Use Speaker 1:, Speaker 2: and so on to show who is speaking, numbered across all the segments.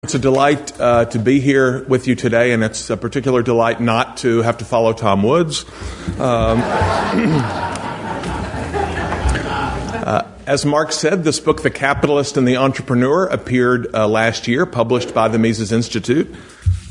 Speaker 1: It's a delight to be here with you today, and it's a particular delight not to have to follow Tom Woods. As Mark said, this book, The Capitalist and the Entrepreneur, appeared last year, published by the Mises Institute.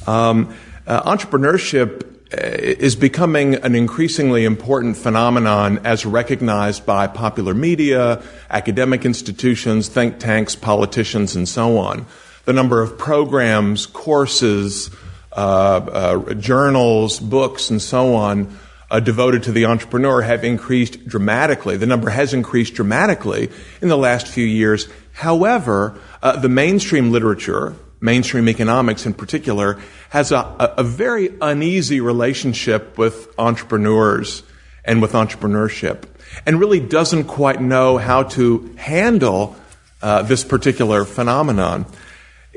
Speaker 1: Entrepreneurship is becoming an increasingly important phenomenon as recognized by popular media, academic institutions, think tanks, politicians, and so on. The number of programs, courses, journals, books, and so on devoted to the entrepreneur have increased dramatically. The number has increased dramatically in the last few years. However, the mainstream literature, mainstream economics in particular, has a very uneasy relationship with entrepreneurs and with entrepreneurship, and really doesn't quite know how to handle this particular phenomenon.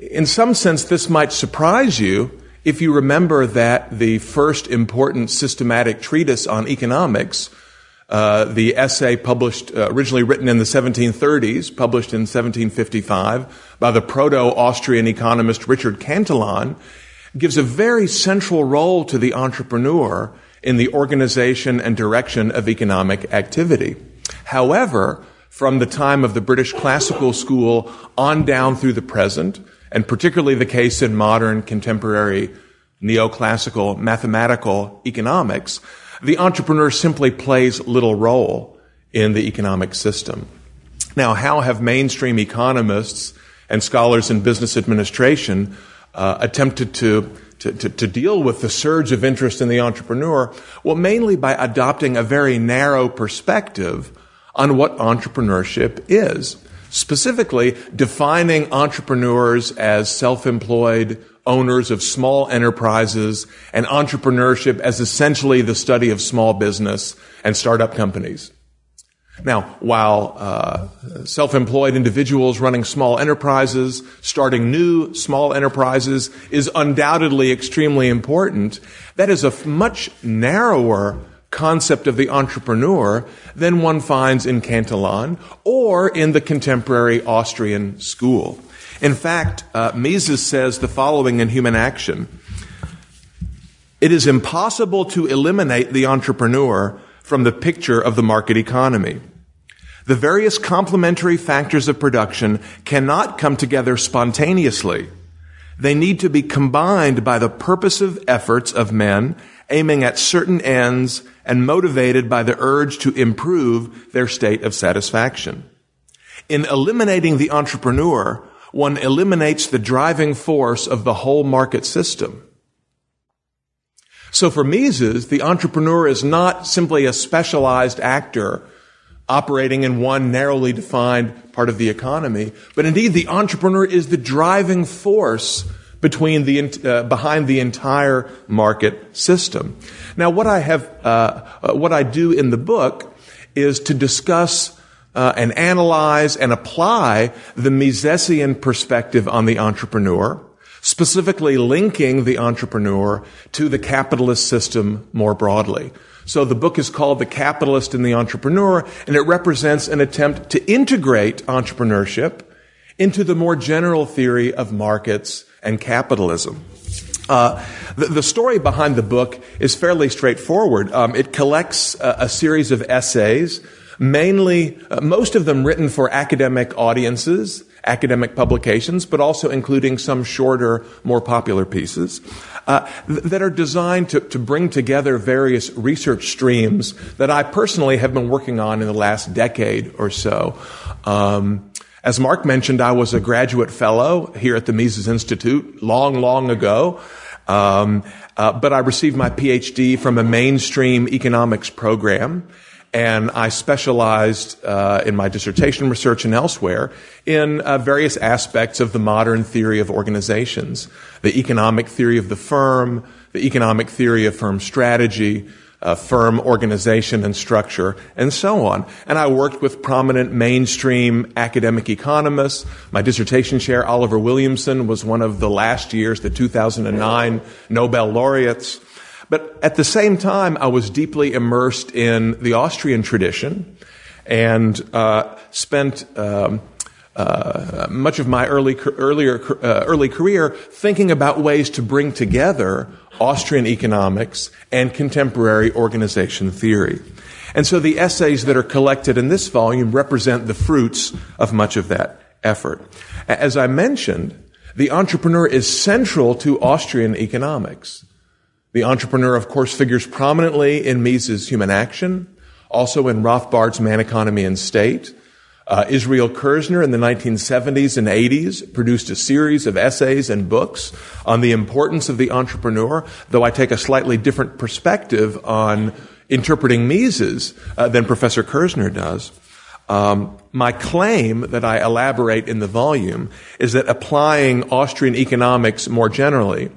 Speaker 1: In some sense, this might surprise you if you remember that the first important systematic treatise on economics, the essay published, originally written in the 1730s, published in 1755 by the proto-Austrian economist Richard Cantillon, gives a very central role to the entrepreneur in the organization and direction of economic activity. However, from the time of the British classical school on down through the present, and particularly the case in modern, contemporary, neoclassical, mathematical economics, the entrepreneur simply plays little role in the economic system. Now, how have mainstream economists and scholars in business administration attempted to deal with the surge of interest in the entrepreneur? Well, mainly by adopting a very narrow perspective on what entrepreneurship is. Specifically, defining entrepreneurs as self-employed owners of small enterprises and entrepreneurship as essentially the study of small business and startup companies. Now, while self-employed individuals running small enterprises, starting new small enterprises is undoubtedly extremely important, that is a much narrower concept of the entrepreneur than one finds in Cantillon or in the contemporary Austrian school. In fact, Mises says the following in Human Action: "It is impossible to eliminate the entrepreneur from the picture of the market economy. The various complementary factors of production cannot come together spontaneously. They need to be combined by the purposive efforts of men aiming at certain ends and motivated by the urge to improve their state of satisfaction. In eliminating the entrepreneur, one eliminates the driving force of the whole market system." So for Mises, the entrepreneur is not simply a specialized actor operating in one narrowly defined part of the economy, but indeed the entrepreneur is the driving force behind the entire market system. Now, what I do in the book is to discuss and analyze and apply the Misesian perspective on the entrepreneur, specifically linking the entrepreneur to the capitalist system more broadly. So the book is called The Capitalist and the Entrepreneur, and it represents an attempt to integrate entrepreneurship into the more general theory of markets and capitalism. The story behind the book is fairly straightforward. It collects a series of essays, mainly, most of them written for academic audiences, academic publications, but also including some shorter, more popular pieces, that are designed to bring together various research streams that I personally have been working on in the last decade or so. As Mark mentioned, I was a graduate fellow here at the Mises Institute long ago, but I received my PhD from a mainstream economics program, and I specialized in my dissertation research and elsewhere in various aspects of the modern theory of organizations, the economic theory of the firm, the economic theory of firm strategy, firm organization and structure, and so on. And I worked with prominent mainstream academic economists. My dissertation chair, Oliver Williamson, was one of the last year's, the 2009 Nobel laureates. But at the same time, I was deeply immersed in the Austrian tradition and spent much of my early career thinking about ways to bring together Austrian economics and contemporary organization theory. And so the essays that are collected in this volume represent the fruits of much of that effort. As I mentioned, the entrepreneur is central to Austrian economics. The entrepreneur, of course, figures prominently in Mises' Human Action, also in Rothbard's Man, Economy, and State. Israel Kirzner in the 1970s and 80s produced a series of essays and books on the importance of the entrepreneur, though I take a slightly different perspective on interpreting Mises than Professor Kirzner does. My claim that I elaborate in the volume is that applying Austrian economics more generally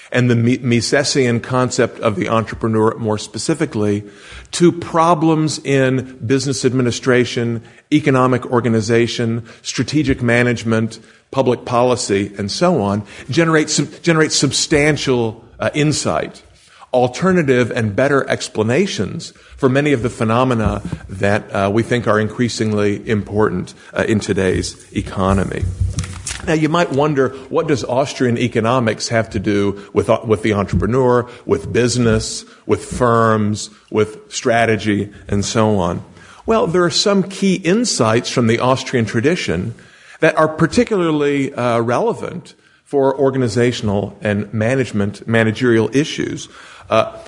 Speaker 1: and the Misesian concept of the entrepreneur more specifically to problems in business administration, economic organization, strategic management, public policy, and so on, generates substantial insight, alternative and better explanations for many of the phenomena that we think are increasingly important in today's economy. Now, you might wonder, what does Austrian economics have to do with the entrepreneur, with business, with firms, with strategy, and so on? Well, there are some key insights from the Austrian tradition that are particularly relevant for organizational and managerial issues. The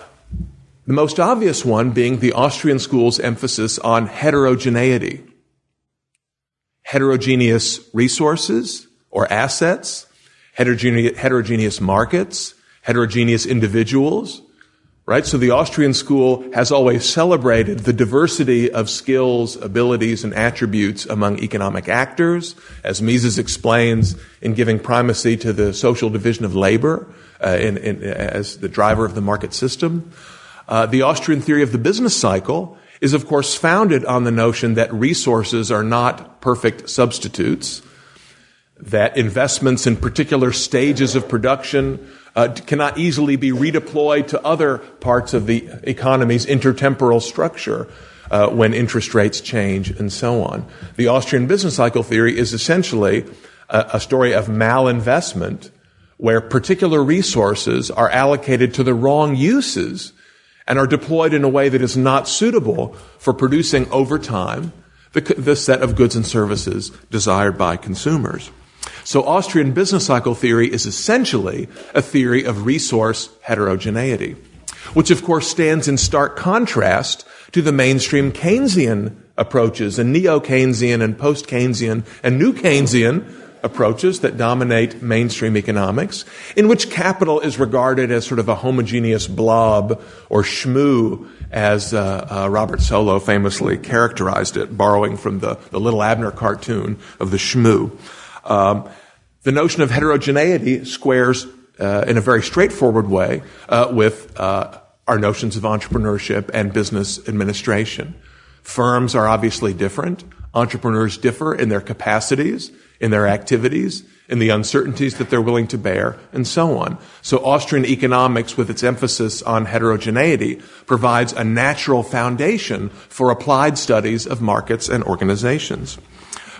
Speaker 1: most obvious one being the Austrian school's emphasis on heterogeneity. Heterogeneous resources or assets, heterogeneous markets, heterogeneous individuals, right? So the Austrian school has always celebrated the diversity of skills, abilities, and attributes among economic actors, as Mises explains in giving primacy to the social division of labor as the driver of the market system. The Austrian theory of the business cycle is, of course, founded on the notion that resources are not perfect substitutes, that investments in particular stages of production cannot easily be redeployed to other parts of the economy's intertemporal structure when interest rates change and so on. The Austrian business cycle theory is essentially a story of malinvestment where particular resources are allocated to the wrong uses and are deployed in a way that is not suitable for producing over time the set of goods and services desired by consumers. So Austrian business cycle theory is essentially a theory of resource heterogeneity, which of course stands in stark contrast to the mainstream Keynesian approaches and neo-Keynesian and post-Keynesian and new Keynesian approaches that dominate mainstream economics, in which capital is regarded as sort of a homogeneous blob or shmoo, as Robert Solow famously characterized it, borrowing from the Little Abner cartoon of the shmoo. The notion of heterogeneity squares in a very straightforward way with our notions of entrepreneurship and business administration. Firms are obviously different. Entrepreneurs differ in their capacities, in their activities, in the uncertainties that they're willing to bear, and so on. So Austrian economics, with its emphasis on heterogeneity, provides a natural foundation for applied studies of markets and organizations.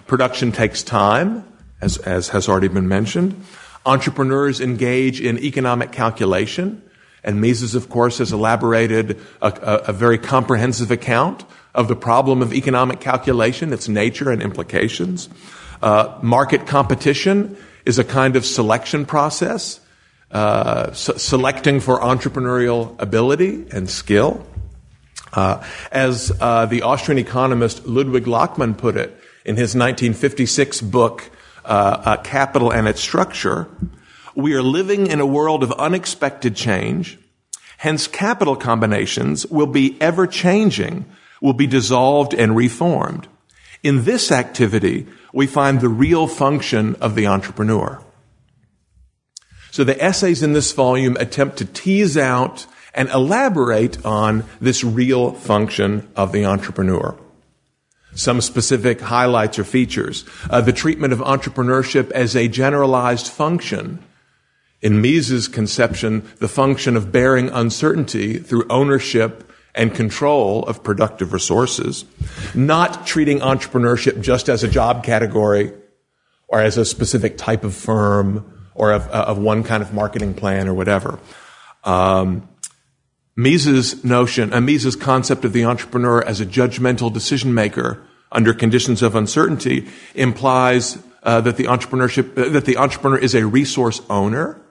Speaker 1: Production takes time, as has already been mentioned. Entrepreneurs engage in economic calculation, and Mises, of course, has elaborated a very comprehensive account of the problem of economic calculation, its nature and implications. Market competition is a kind of selection process, selecting for entrepreneurial ability and skill. As the Austrian economist Ludwig Lachmann put it in his 1956 book, Capital and Its Structure, we are living in a world of unexpected change. Hence, capital combinations will be ever-changing, will be dissolved and reformed. In this activity, we find the real function of the entrepreneur. So the essays in this volume attempt to tease out and elaborate on this real function of the entrepreneur. Some specific highlights or features. The treatment of entrepreneurship as a generalized function. In Mises' conception, the function of bearing uncertainty through ownership and control of productive resources. Not treating entrepreneurship just as a job category or as a specific type of firm or of one kind of marketing plan or whatever. Mises' concept of the entrepreneur as a judgmental decision maker under conditions of uncertainty implies that the entrepreneur is a resource owner,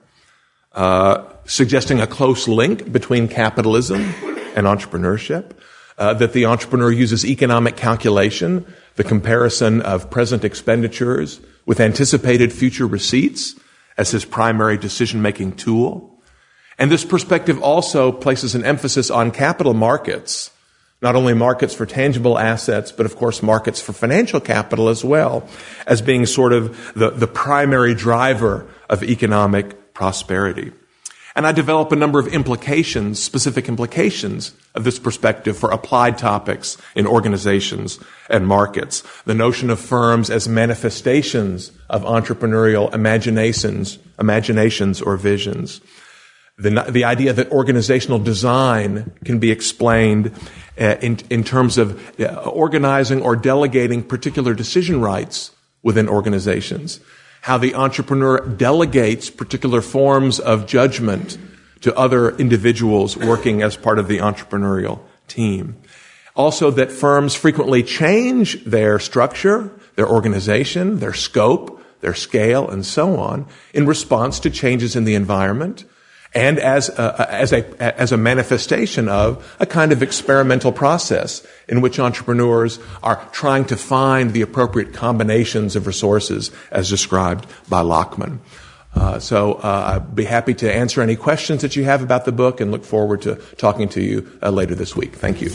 Speaker 1: suggesting a close link between capitalism and entrepreneurship. That the entrepreneur uses economic calculation, the comparison of present expenditures with anticipated future receipts, as his primary decision-making tool. And this perspective also places an emphasis on capital markets, not only markets for tangible assets, but of course markets for financial capital as well, as being sort of the primary driver of economic prosperity. And I develop a number of implications, specific implications of this perspective for applied topics in organizations and markets. The notion of firms as manifestations of entrepreneurial imaginations or visions. The idea that organizational design can be explained in terms of organizing or delegating particular decision rights within organizations. How the entrepreneur delegates particular forms of judgment to other individuals working as part of the entrepreneurial team. Also that firms frequently change their structure, their organization, their scope, their scale, and so on in response to changes in the environment and as a manifestation of a kind of experimental process in which entrepreneurs are trying to find the appropriate combinations of resources as described by Lachman. So I'd be happy to answer any questions that you have about the book and look forward to talking to you later this week. Thank you.